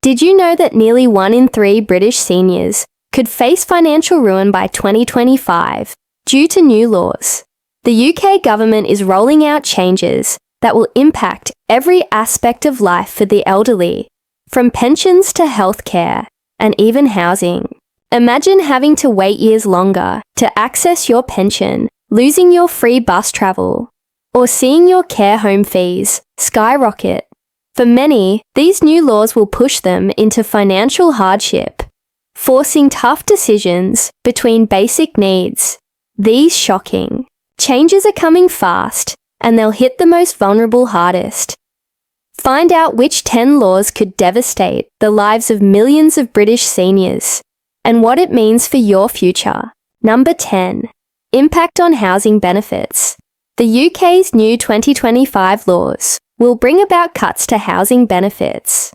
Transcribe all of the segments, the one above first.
Did you know that nearly 1 in 3 British seniors could face financial ruin by 2025 due to new laws? The UK government is rolling out changes that will impact every aspect of life for the elderly, from pensions to healthcare and even housing. Imagine having to wait years longer to access your pension, losing your free bus travel, or seeing your care home fees skyrocket. For many, these new laws will push them into financial hardship, forcing tough decisions between basic needs. These shocking changes are coming fast, and they'll hit the most vulnerable hardest. Find out which 10 laws could devastate the lives of millions of British seniors and what it means for your future. Number 10. Impact on housing benefits. The UK's new 2025 laws will bring about cuts to housing benefits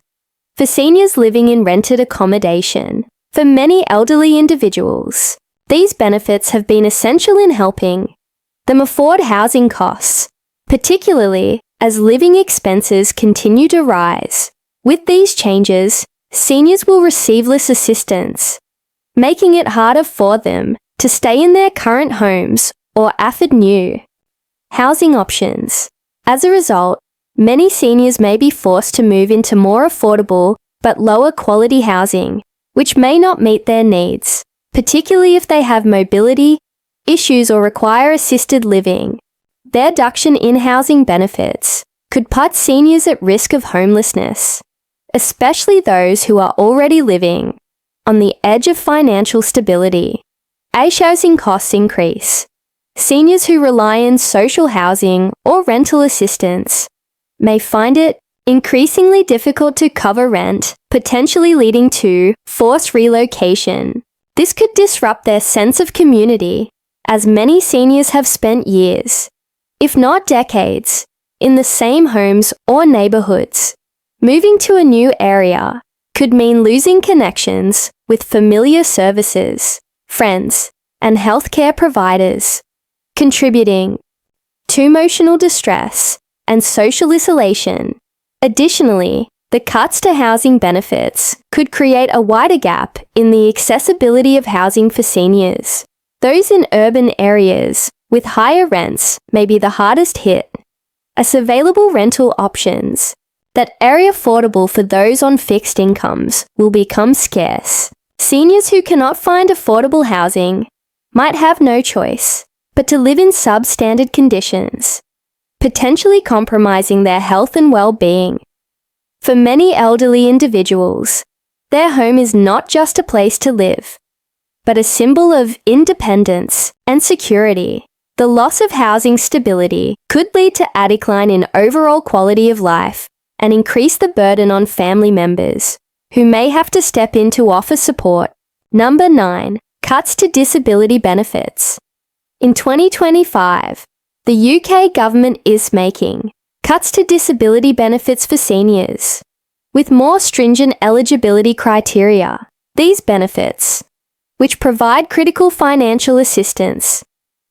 for seniors living in rented accommodation. For many elderly individuals, these benefits have been essential in helping them afford housing costs, particularly as living expenses continue to rise. With these changes, seniors will receive less assistance, making it harder for them to stay in their current homes or afford new housing options. As a result, many seniors may be forced to move into more affordable but lower quality housing, which may not meet their needs, particularly if they have mobility issues or require assisted living. Their reduction in housing benefits could put seniors at risk of homelessness, especially those who are already living on the edge of financial stability. As housing costs increase, seniors who rely on social housing or rental assistance may find it increasingly difficult to cover rent, potentially leading to forced relocation. This could disrupt their sense of community, as many seniors have spent years, if not decades, in the same homes or neighbourhoods. Moving to a new area could mean losing connections with familiar services, friends, and healthcare providers, contributing to emotional distress and social isolation. Additionally, the cuts to housing benefits could create a wider gap in the accessibility of housing for seniors. Those in urban areas with higher rents may be the hardest hit, as available rental options that are affordable for those on fixed incomes will become scarce. Seniors who cannot find affordable housing might have no choice but to live in substandard conditions, potentially compromising their health and well-being. For many elderly individuals, their home is not just a place to live, but a symbol of independence and security. The loss of housing stability could lead to a decline in overall quality of life and increase the burden on family members, who may have to step in to offer support. Number 9. Cuts to disability benefits. In 2025, the UK government is making cuts to disability benefits for seniors, with more stringent eligibility criteria. These benefits, which provide critical financial assistance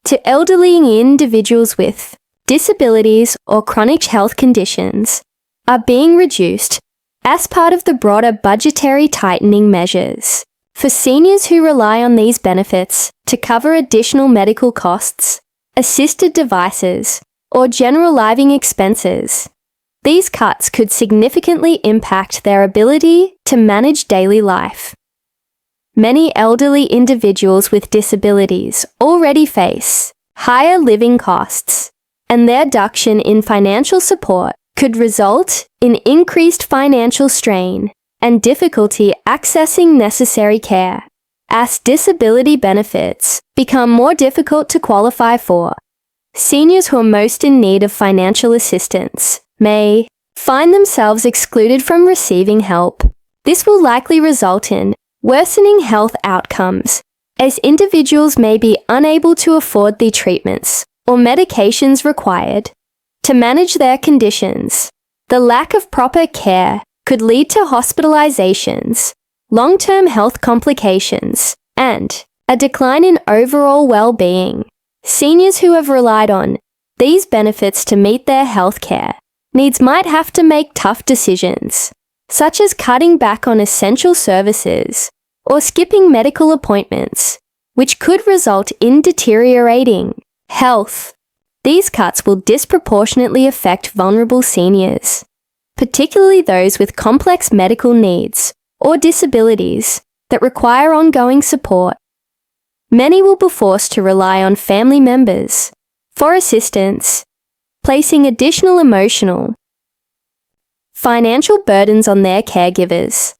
to elderly individuals with disabilities or chronic health conditions, are being reduced as part of the broader budgetary tightening measures. For seniors who rely on these benefits to cover additional medical costs, assisted devices, or general living expenses, these cuts could significantly impact their ability to manage daily life. Many elderly individuals with disabilities already face higher living costs, and their reduction in financial support could result in increased financial strain and difficulty accessing necessary care. As disability benefits become more difficult to qualify for, seniors who are most in need of financial assistance may find themselves excluded from receiving help. This will likely result in worsening health outcomes, as individuals may be unable to afford the treatments or medications required to manage their conditions. The lack of proper care could lead to hospitalizations, long-term health complications, and a decline in overall well-being. Seniors who have relied on these benefits to meet their healthcare needs might have to make tough decisions, such as cutting back on essential services or skipping medical appointments, which could result in deteriorating health. These cuts will disproportionately affect vulnerable seniors, particularly those with complex medical needs or disabilities that require ongoing support. Many will be forced to rely on family members for assistance, placing additional emotional, financial burdens on their caregivers.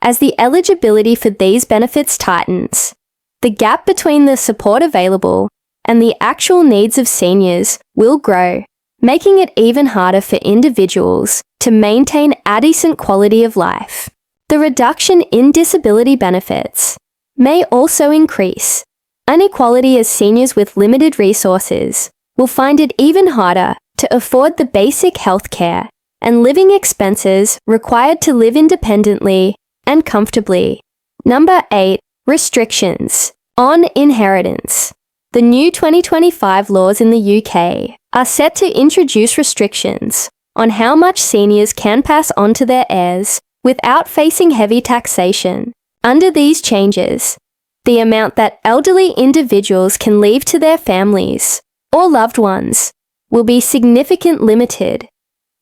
As the eligibility for these benefits tightens, the gap between the support available and the actual needs of seniors will grow, making it even harder for individuals to maintain a decent quality of life. The reduction in disability benefits may also increase inequality as seniors with limited resources will find it even harder to afford the basic health care and living expenses required to live independently and comfortably. Number 8. Restrictions on inheritance. The new 2025 laws in the UK are set to introduce restrictions on how much seniors can pass on to their heirs without facing heavy taxation. Under these changes, the amount that elderly individuals can leave to their families or loved ones will be significantly limited,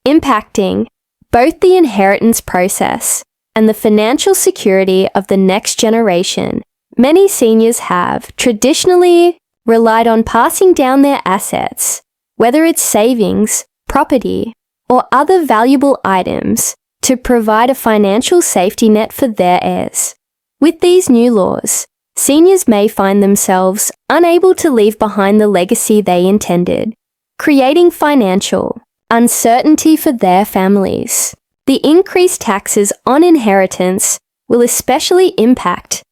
impacting both the inheritance process and the financial security of the next generation. Many seniors have traditionally relied on passing down their assets, whether it's savings, property, or other valuable items, to provide a financial safety net for their heirs. With these new laws, seniors may find themselves unable to leave behind the legacy they intended, creating financial uncertainty for their families. The increased taxes on inheritance will especially impact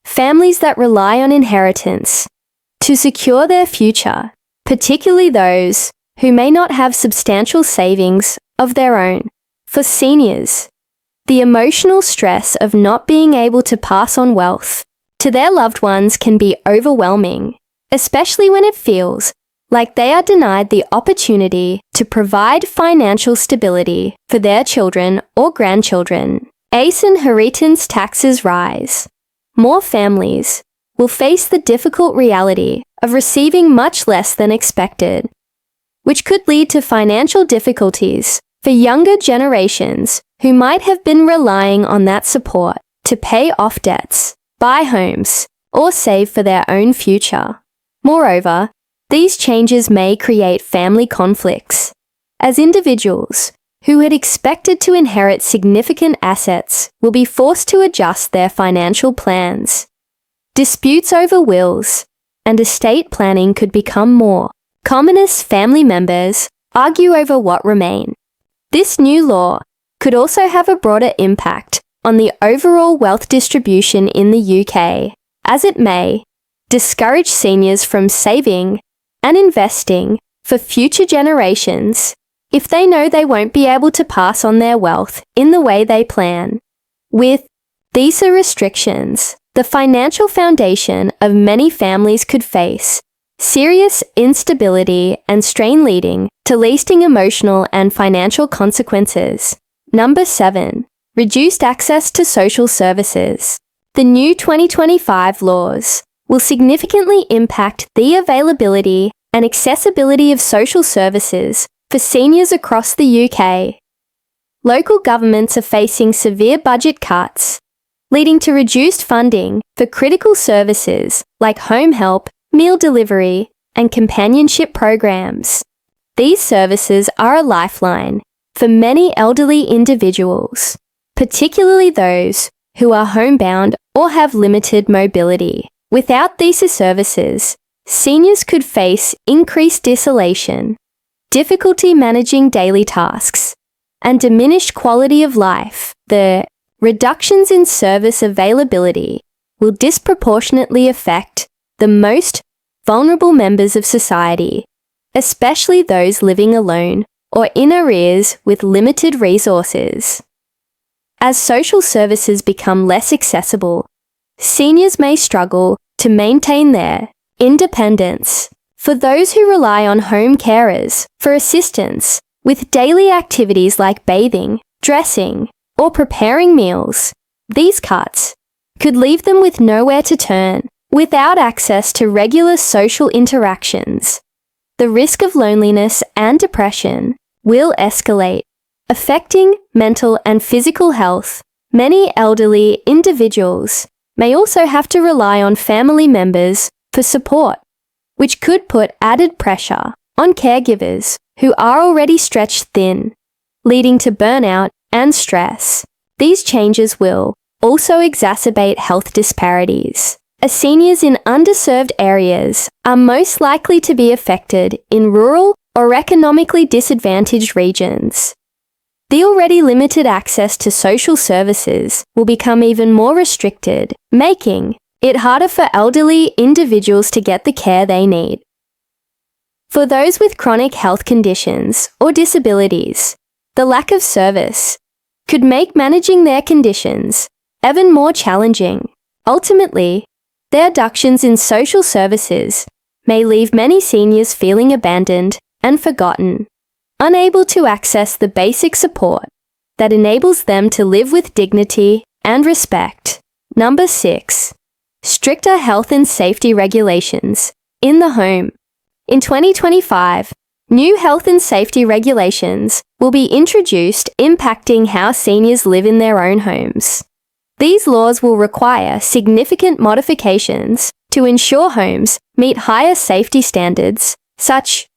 families that rely on inheritance to secure their future, particularly those who may not have substantial savings of their own. For seniors, the emotional stress of not being able to pass on wealth to their loved ones can be overwhelming, especially when it feels like they are denied the opportunity to provide financial stability for their children or grandchildren. As inheritance taxes rise, more families will face the difficult reality of receiving much less than expected, which could lead to financial difficulties for younger generations who might have been relying on that support to pay off debts, buy homes, or save for their own future. Moreover, these changes may create family conflicts, as individuals who had expected to inherit significant assets will be forced to adjust their financial plans. Disputes over wills and estate planning could become more common as family members argue over what remain. This new law could also have a broader impact on the overall wealth distribution in the UK, as it may discourage seniors from saving and investing for future generations if they know they won't be able to pass on their wealth in the way they plan. With these restrictions, the financial foundation of many families could face serious instability and strain, leading to lasting emotional and financial consequences. Number 7. Reduced access to social services. The new 2025 laws will significantly impact the availability and accessibility of social services for seniors across the UK. Local governments are facing severe budget cuts, leading to reduced funding for critical services like home help, meal delivery, and companionship programs. These services are a lifeline for many elderly individuals, particularly those who are homebound or have limited mobility. Without these services, seniors could face increased isolation, difficulty managing daily tasks, and diminished quality of life. The reductions in service availability will disproportionately affect the most vulnerable members of society, especially those living alone or in arrears with limited resources. As social services become less accessible, seniors may struggle to maintain their independence. For those who rely on home carers for assistance with daily activities like bathing, dressing, or preparing meals. These cuts could leave them with nowhere to turn, without access to regular social interactions. The risk of loneliness and depression will escalate, affecting mental and physical health. Many elderly individuals may also have to rely on family members for support, which could put added pressure on caregivers who are already stretched thin, leading to burnout and stress. These changes will also exacerbate health disparities, as seniors in underserved areas are most likely to be affected in rural or economically disadvantaged regions. The already limited access to social services will become even more restricted, making it harder for elderly individuals to get the care they need. For those with chronic health conditions or disabilities, the lack of service could make managing their conditions even more challenging. Ultimately, their reductions in social services may leave many seniors feeling abandoned and forgotten, unable to access the basic support that enables them to live with dignity and respect. Number 6. Stricter health and safety regulations in the home. In 2025, new health and safety regulations will be introduced impacting how seniors live in their own homes. These laws will require significant modifications to ensure homes meet higher safety standards, such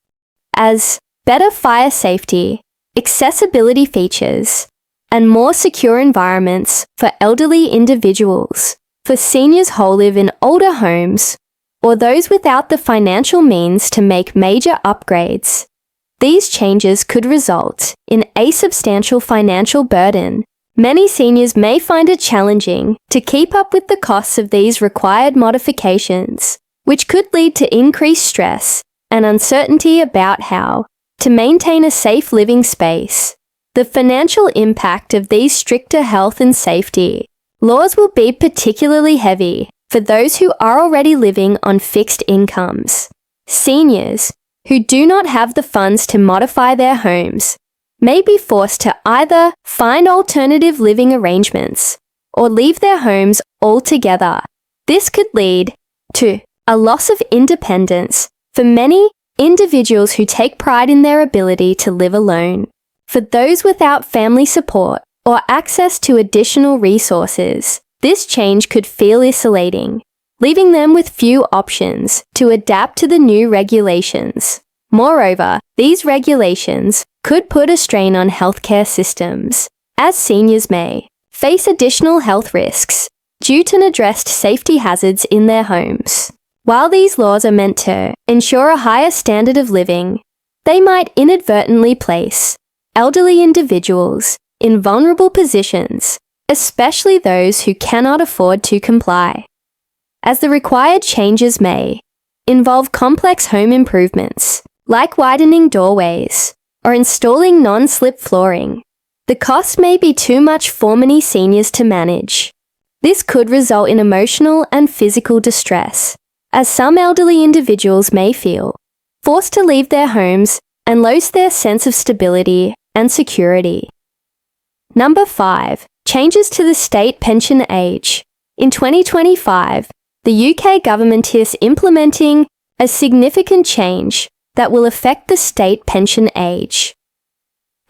as better fire safety, accessibility features, and more secure environments for elderly individuals. For seniors who live in older homes or those without the financial means to make major upgrades, these changes could result in a substantial financial burden. Many seniors may find it challenging to keep up with the costs of these required modifications, which could lead to increased stress and uncertainty about how to maintain a safe living space. The financial impact of these stricter health and safety laws will be particularly heavy for those who are already living on fixed incomes. Seniors who do not have the funds to modify their homes may be forced to either find alternative living arrangements or leave their homes altogether. This could lead to a loss of independence for many individuals who take pride in their ability to live alone. For those without family support or access to additional resources, this change could feel isolating, leaving them with few options to adapt to the new regulations. Moreover, these regulations could put a strain on healthcare systems, as seniors may face additional health risks due to unaddressed safety hazards in their homes. While these laws are meant to ensure a higher standard of living, they might inadvertently place elderly individuals in vulnerable positions, especially those who cannot afford to comply, as the required changes may involve complex home improvements, like widening doorways or installing non-slip flooring. The cost may be too much for many seniors to manage. This could result in emotional and physical distress, as some elderly individuals may feel forced to leave their homes and lose their sense of stability and security. Number 5. Changes to the state pension age. In 2025, the UK government is implementing a significant change that will affect the state pension age.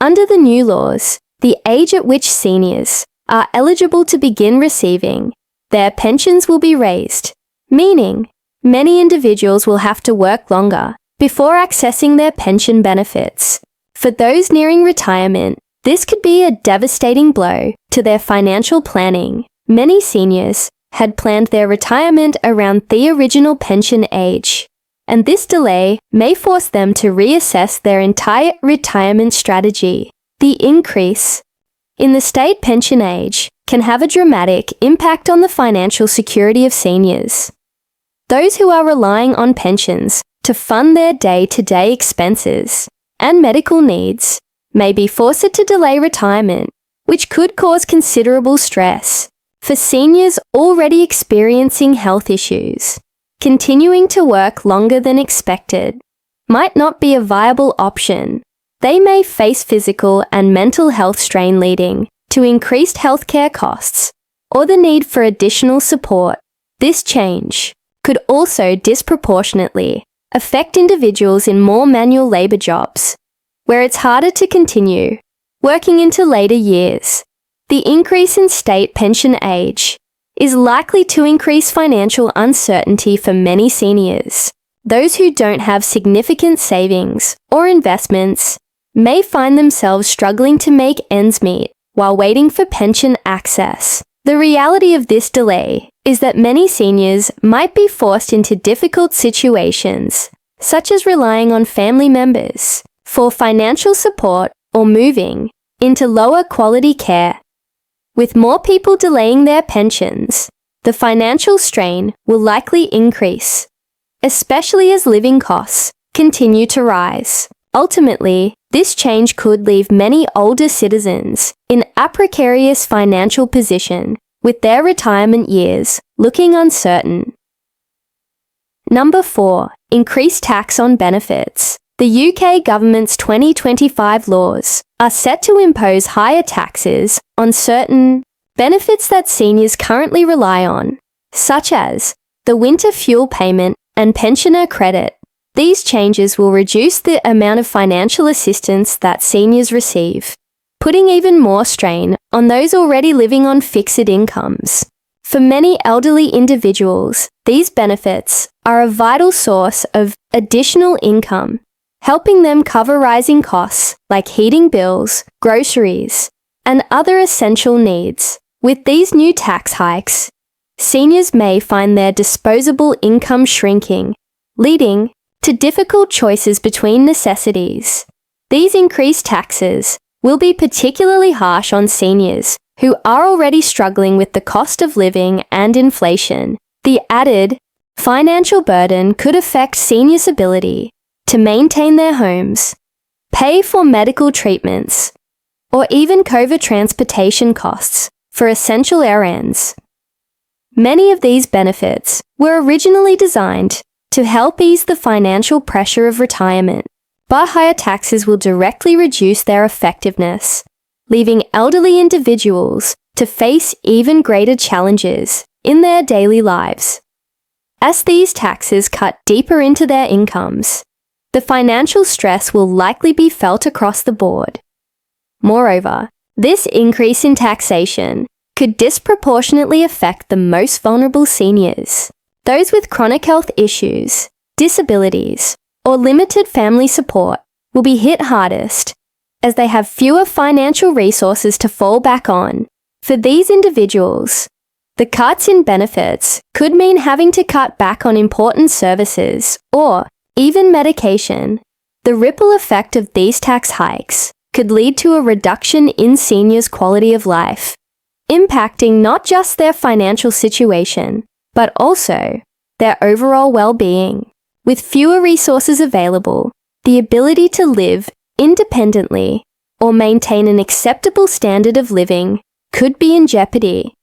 Under the new laws, the age at which seniors are eligible to begin receiving their pensions will be raised, meaning many individuals will have to work longer before accessing their pension benefits. For those nearing retirement, this could be a devastating blow to their financial planning. Many seniors had planned their retirement around the original pension age, and this delay may force them to reassess their entire retirement strategy. The increase in the state pension age can have a dramatic impact on the financial security of seniors. Those who are relying on pensions to fund their day-to-day expenses and medical needs may be forced to delay retirement, which could cause considerable stress. For seniors already experiencing health issues, continuing to work longer than expected might not be a viable option. They may face physical and mental health strain, leading to increased healthcare costs or the need for additional support. This change could also disproportionately affect individuals in more manual labor jobs, where it's harder to continue working into later years. The increase in state pension age is likely to increase financial uncertainty for many seniors. Those who don't have significant savings or investments may find themselves struggling to make ends meet while waiting for pension access. The reality of this delay is that many seniors might be forced into difficult situations, such as relying on family members for financial support or moving into lower quality care. With more people delaying their pensions, the financial strain will likely increase, especially as living costs continue to rise. Ultimately, this change could leave many older citizens in a precarious financial position, with their retirement years looking uncertain. Number 4. Increased tax on benefits. The UK government's 2025 laws are set to impose higher taxes on certain benefits that seniors currently rely on, such as the winter fuel payment and pensioner credit. These changes will reduce the amount of financial assistance that seniors receive, putting even more strain on those already living on fixed incomes. For many elderly individuals, these benefits are a vital source of additional income, helping them cover rising costs like heating bills, groceries, and other essential needs. With these new tax hikes, seniors may find their disposable income shrinking, leading to difficult choices between necessities. These increased taxes will be particularly harsh on seniors who are already struggling with the cost of living and inflation. The added financial burden could affect seniors' ability to maintain their homes, pay for medical treatments, or even cover transportation costs for essential errands. Many of these benefits were originally designed to help ease the financial pressure of retirement, but higher taxes will directly reduce their effectiveness, leaving elderly individuals to face even greater challenges in their daily lives. As these taxes cut deeper into their incomes, the financial stress will likely be felt across the board. Moreover, this increase in taxation could disproportionately affect the most vulnerable seniors. Those with chronic health issues, disabilities, or limited family support will be hit hardest, as they have fewer financial resources to fall back on. For these individuals, the cuts in benefits could mean having to cut back on important services or even medication. The ripple effect of these tax hikes could lead to a reduction in seniors' quality of life, impacting not just their financial situation, but also their overall well-being. With fewer resources available, the ability to live independently or maintain an acceptable standard of living could be in jeopardy.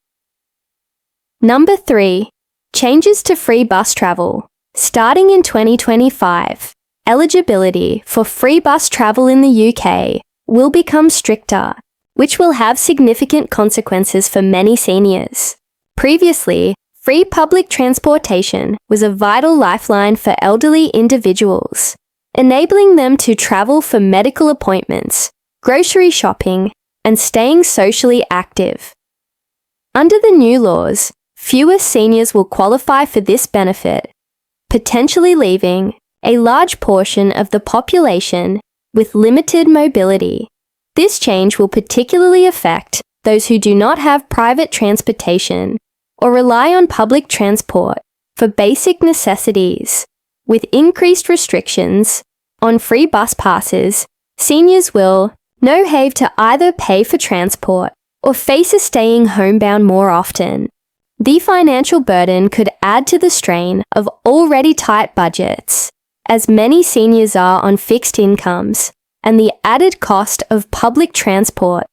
Number 3. Changes to free bus travel. Starting in 2025, eligibility for free bus travel in the UK will become stricter, which will have significant consequences for many seniors. Previously, free public transportation was a vital lifeline for elderly individuals, enabling them to travel for medical appointments, grocery shopping, and staying socially active. Under the new laws, fewer seniors will qualify for this benefit, potentially leaving a large portion of the population with limited mobility. This change will particularly affect those who do not have private transportation or rely on public transport for basic necessities. With increased restrictions on free bus passes, seniors will no have to either pay for transport or face a staying homebound more often. The financial burden could add to the strain of already tight budgets, as many seniors are on fixed incomes, and the added cost of public transport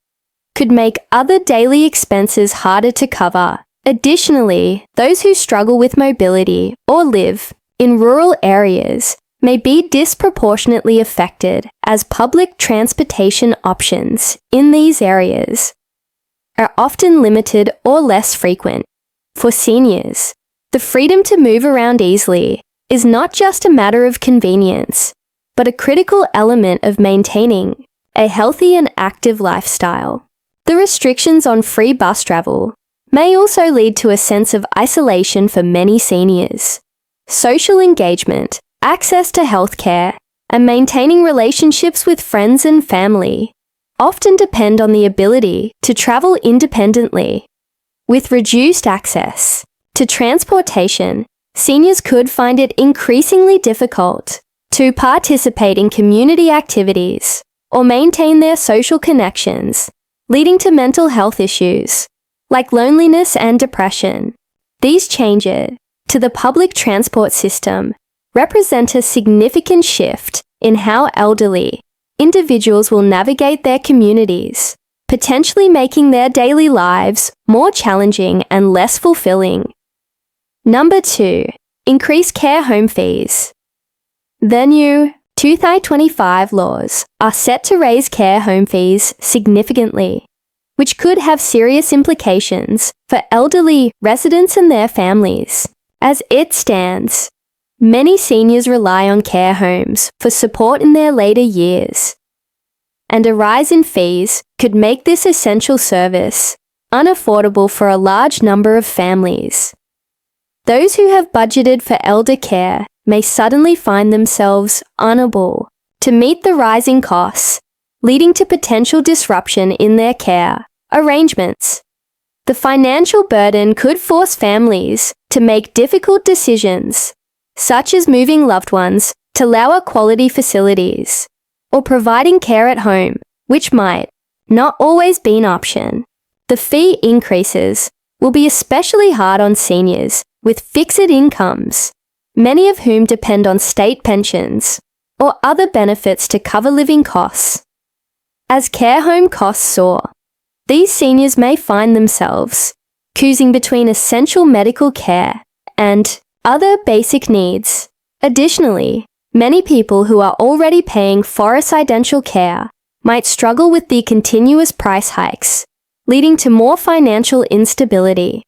could make other daily expenses harder to cover. Additionally, those who struggle with mobility or live in rural areas may be disproportionately affected, as public transportation options in these areas are often limited or less frequent. For seniors, the freedom to move around easily is not just a matter of convenience, but a critical element of maintaining a healthy and active lifestyle. The restrictions on free bus travel may also lead to a sense of isolation for many seniors. Social engagement, access to healthcare, and maintaining relationships with friends and family often depend on the ability to travel independently. With reduced access to transportation, seniors could find it increasingly difficult to participate in community activities or maintain their social connections, leading to mental health issues like loneliness and depression. These changes to the public transport system represent a significant shift in how elderly individuals will navigate their communities, potentially making their daily lives more challenging and less fulfilling. Number 2. Increase care home fees. The new 2025 laws are set to raise care home fees significantly, which could have serious implications for elderly residents and their families. As it stands, many seniors rely on care homes for support in their later years, and a rise in fees could make this essential service unaffordable for a large number of families. Those who have budgeted for elder care may suddenly find themselves unable to meet the rising costs, leading to potential disruption in their care arrangements. The financial burden could force families to make difficult decisions, such as moving loved ones to lower quality facilities or providing care at home, which might not always be an option. The fee increases will be especially hard on seniors with fixed incomes, many of whom depend on state pensions or other benefits to cover living costs. As care home costs soar, these seniors may find themselves choosing between essential medical care and other basic needs. Additionally, many people who are already paying for residential care might struggle with the continuous price hikes, leading to more financial instability.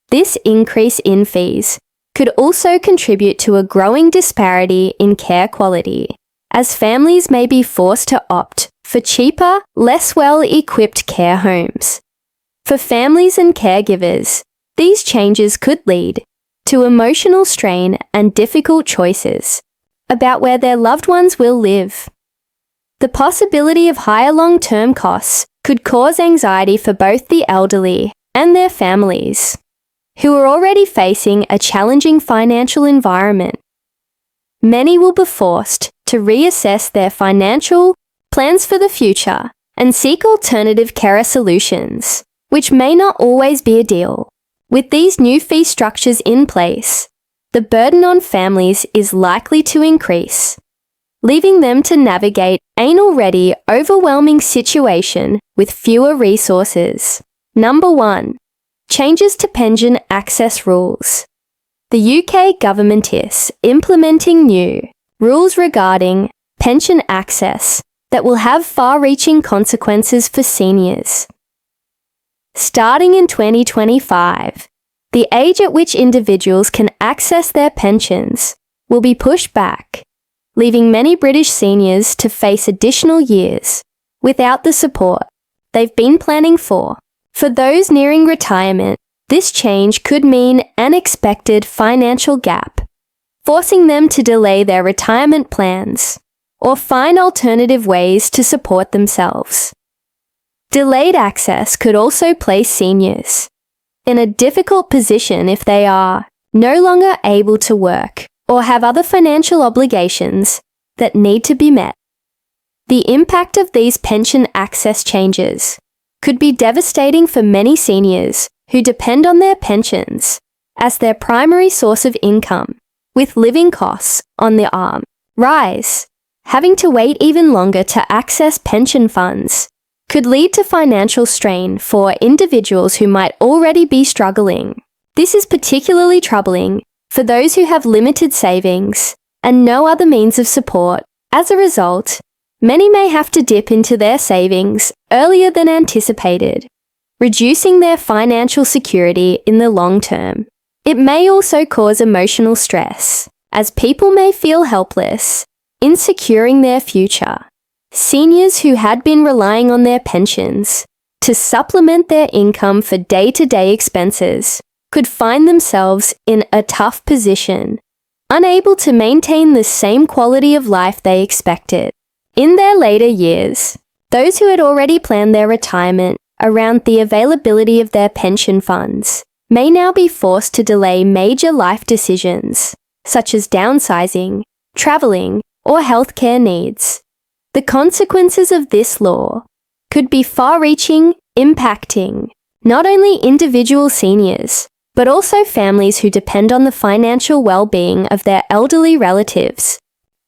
This increase in fees could also contribute to a growing disparity in care quality, as families may be forced to opt for cheaper, less well-equipped care homes. For families and caregivers, these changes could lead to emotional strain and difficult choices about where their loved ones will live. The possibility of higher long-term costs could cause anxiety for both the elderly and their families, who are already facing a challenging financial environment. Many will be forced to reassess their financial plans for the future and seek alternative care solutions, which may not always be ideal. With these new fee structures in place, the burden on families is likely to increase, leaving them to navigate an already overwhelming situation with fewer resources. Number 1. Changes to pension access rules. The UK government is implementing new rules regarding pension access that will have far-reaching consequences for seniors. Starting in 2025, the age at which individuals can access their pensions will be pushed back, leaving many British seniors to face additional years without the support they've been planning for. For those nearing retirement, this change could mean an unexpected financial gap, forcing them to delay their retirement plans or find alternative ways to support themselves. Delayed access could also place seniors in a difficult position if they are no longer able to work or have other financial obligations that need to be met. The impact of these pension access changes could be devastating for many seniors who depend on their pensions as their primary source of income, with living costs on the rise. Having to wait even longer to access pension funds could lead to financial strain for individuals who might already be struggling. This is particularly troubling for those who have limited savings and no other means of support. As a result, many may have to dip into their savings earlier than anticipated, reducing their financial security in the long term. It may also cause emotional stress, as people may feel helpless in securing their future. Seniors who had been relying on their pensions to supplement their income for day-to-day expenses could find themselves in a tough position, unable to maintain the same quality of life they expected. In their later years, those who had already planned their retirement around the availability of their pension funds may now be forced to delay major life decisions, such as downsizing, traveling, or healthcare needs. The consequences of this law could be far-reaching, impacting not only individual seniors, but also families who depend on the financial well-being of their elderly relatives.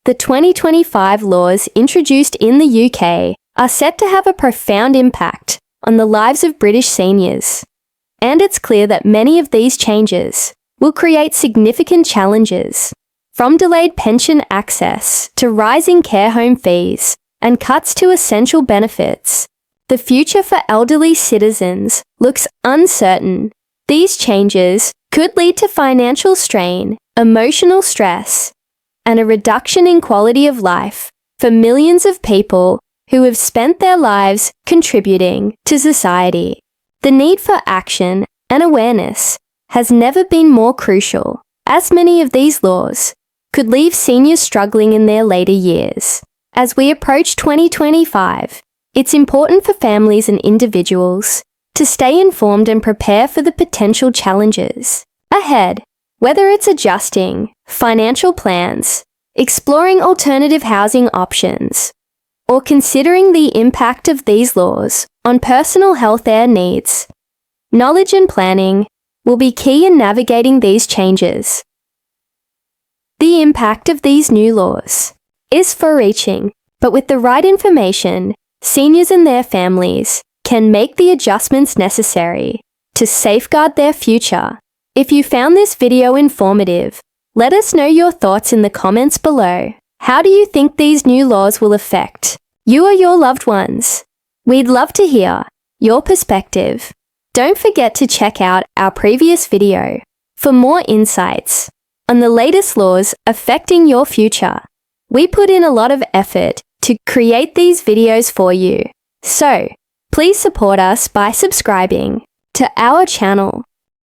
The 2025 laws introduced in the UK are set to have a profound impact on the lives of British seniors, and it's clear that many of these changes will create significant challenges, from delayed pension access to rising care home fees and cuts to essential benefits. The future for elderly citizens looks uncertain. These changes could lead to financial strain, emotional stress, and a reduction in quality of life for millions of people who have spent their lives contributing to society. The need for action and awareness has never been more crucial, as many of these laws could leave seniors struggling in their later years. As we approach 2025, it's important for families and individuals to stay informed and prepare for the potential challenges ahead, whether it's adjusting financial plans, exploring alternative housing options, or considering the impact of these laws on personal healthcare needs. Knowledge and planning will be key in navigating these changes. The impact of these new laws is far-reaching, but with the right information, seniors and their families can make the adjustments necessary to safeguard their future. If you found this video informative, let us know your thoughts in the comments below. How do you think these new laws will affect you or your loved ones? We'd love to hear your perspective. Don't forget to check out our previous video for more insights on the latest laws affecting your future. We put in a lot of effort to create these videos for you, so please support us by subscribing to our channel.